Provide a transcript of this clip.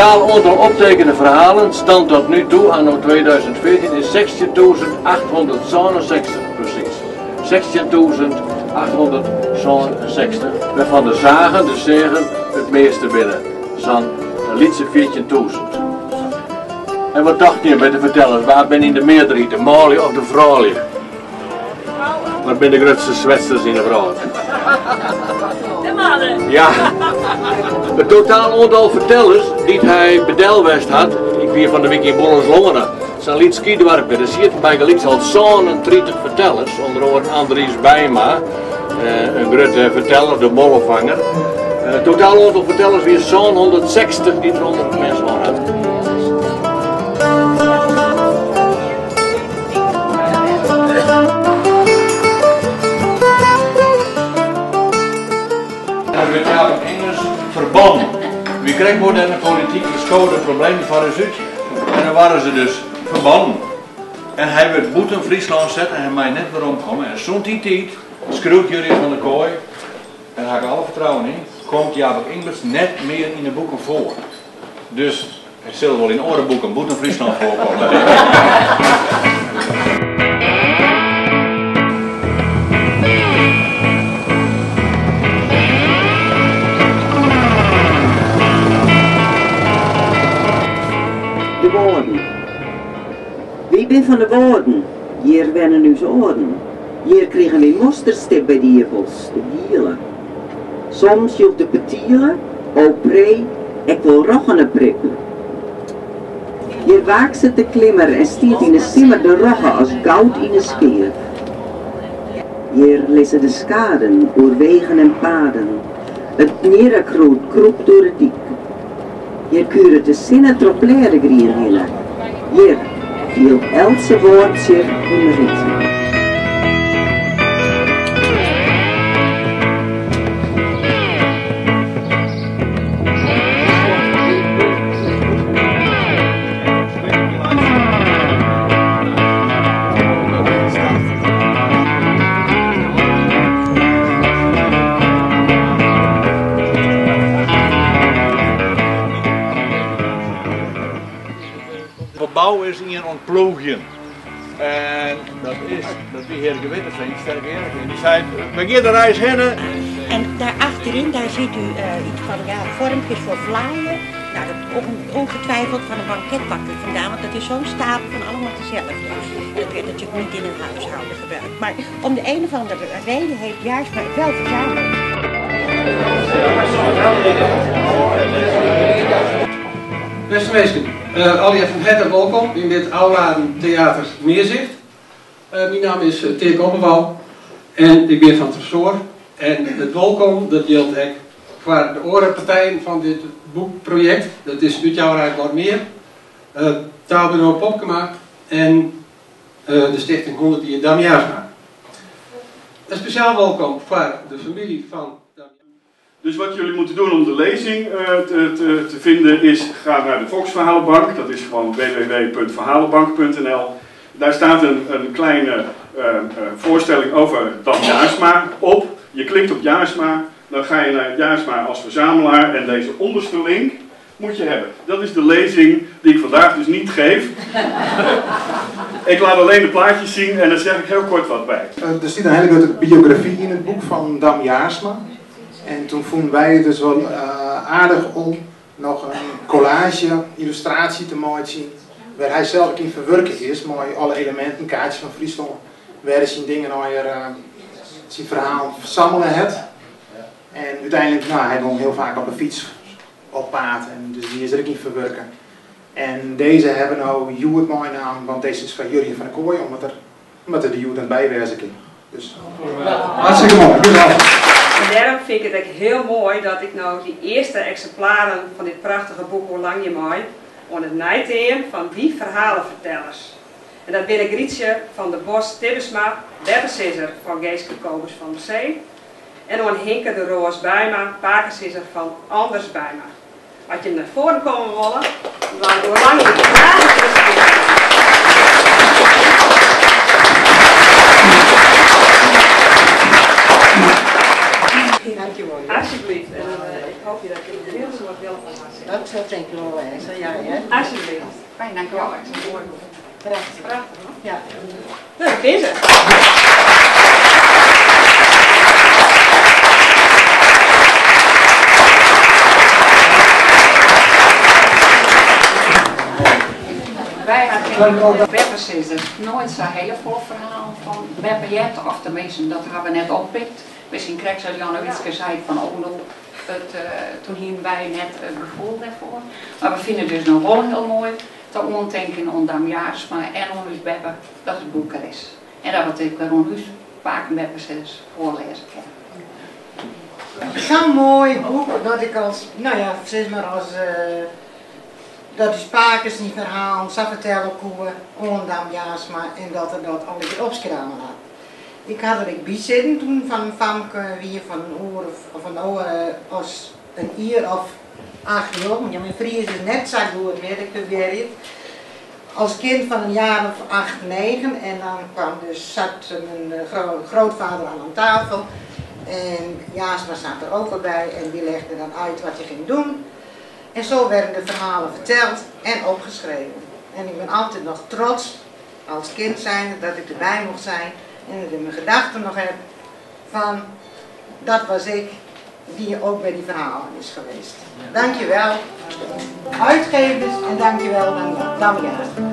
totaal aantal optekende verhalen stand tot nu toe aan 2014 is 16.867 precies. 16.867. Waarvan de zagen, de zegen, het meeste binnen. Zo'n liedje 14.000. En wat dacht je met de vertellers? Waar ben je de meerderheid, de malie of de vrouwlie? Waar ben de grootste zwetsers in de vrouw? De mannen. Ja. Het totaal aantal vertellers die hij bedelwest had, ik weer van de week in Bollens-Longeren, zijn lied Skiedwarpen. Er zitten bij gelijk al zo'n 30 vertellers, onder andere Andries Bijma, een grote verteller, de mollenvanger. Het totaal aantal vertellers weer zo'n 160 die er onder de mensen waren. Met Jaap Engels verbannen. Wie kreeg wordt in de politiek geschoten problemen van de Zuid. En dan waren ze dus verbannen. En hij werd boeten Friesland zet en hij mij net weer omkomen. En zo'n die tijd schreeuwt jullie van de kooi. En daar heb ik alle vertrouwen in. Komt Jaap Engels net meer in de boeken voor. Dus er zullen wel in orenboeken boeten Friesland voorkomen. De woorden. Wie ben van de woorden? Hier wennen uw oren. Hier kregen we mosterstip bij die appels, de bielen. Soms joeg de petielen, o prei, ik wil roggene prikken. Hier waakt ze te klimmer en stiert in de simmer de rogge als goud in de speer. Hier lezen de skaden door wegen en paden. Het nerenkroot kroep door het dik. Hier kuren de zinnen tropleren grien hille. Hier viel elke woordje in de ritme. Verbouw is in een ontploegje. En dat wie heer geweten zijn, sterk eerlijk. Die zei, we gaan de reis heen. En daar achterin, daar ziet u iets van vormpjes voor vlaaien. Nou, dat ongetwijfeld van een banketbakker vandaan, want dat is zo'n stapel van allemaal dezelfde. Dat werd natuurlijk niet in een huishouden gebruikt. Maar om de een of andere reden heeft juist maar wel verzameld. Beste mensen, allereerst van harte welkom in dit Auladen Theater Meerzicht. Mijn naam is Teer Koppenbouw en ik ben van Tresor. En het welkom, dat geldt ook voor de orenpartijen van dit boekproject. Dat is Utjouwerheid wat meer. Taalbureau Popkema en de stichting 100 jaar Damjaarsma. Een speciaal welkom voor de familie van. Dus wat jullie moeten doen om de lezing te vinden is, ga naar de Volksverhalenbank. Dat is gewoon www.verhalenbank.nl. Daar staat een kleine voorstelling over Dan Jaarsma op. Je klikt op Jaarsma, dan ga je naar Jaarsma als verzamelaar en deze onderste link moet je hebben. Dat is de lezing die ik vandaag dus niet geef. Ik laat alleen de plaatjes zien en daar zeg ik heel kort wat bij. Er zit een hele grote biografie in het boek van Dan Jaarsma. En toen vonden wij het dus wel aardig om nog een collage, illustratie te maken, waar hij zelf in verwerken is, maar alle elementen, kaartjes van Friesland, waar hij zijn dingen naar zijn verhaal verzamelen heeft. En uiteindelijk, nou, hij woont heel vaak op een fiets, op paard, en dus die is er ook in verwerken. En deze hebben nou Joet mooi naam, want deze is van Jurjen van der Kooi, omdat er de Joet aan het bijwerken is. Dus hartstikke mooi. En daarom vind ik het heel mooi dat ik nou die eerste exemplaren van dit prachtige boek Hoe lang je mooi aan het nijteen van die verhalenvertellers. En dat ben ik Grietje van de Bos Tibbesma, Bette Sisser van Geeske Kobus van der Zee en aan Hinke de Roos Bijma, Pakensisser van Anders Bijma. Als je naar voren komen willen, dan hoe lang je Alsjeblieft, en ik hoop je dat je er heel zo wat wel van gaat zeggen. zo tekeningen lezen, ja, hè? Alsjeblieft. Fijn, dankjewel. Prachtig. Prachtig. Ja. Nou, dat is het. Wij hebben Beppe is er nooit zo heel veel verhaal van Beppe Jet, of tenminste, dat hebben we net oppikt. Misschien krijgt ze Jan Witske zei van toen hier wij net gevoel daarvoor. Maar we vinden dus nog wel heel mooi te ontdenken aan Dam Jaarsma en aan ons Beppe dat het boek er is. En dat we het aan ons vaak Beppe zelfs voorlezen kunnen. Zo'n mooi boek dat ik als, nou ja, zeg maar als, dat de spakers die verhaal zou vertellen hoe Dam Jaarsma en dat er dat alle keer opschramen had. Ik had er ik bij zitten toen van Famke wie van een oor of een oor als een uur of 8 jaar. Ja, mijn vriend is net zo goed meer, ik probeer als kind van een jaar of 8, 9 en dan zat mijn grootvader aan tafel en Jaarsma zat er ook al bij en die legde dan uit wat je ging doen. En zo werden de verhalen verteld en opgeschreven. En ik ben altijd nog trots als kind zijn dat ik erbij mocht zijn en dat ik in mijn gedachten nog heb van dat was ik die ook bij die verhalen is geweest. Dankjewel uitgevers en dankjewel Dam Jaarsma.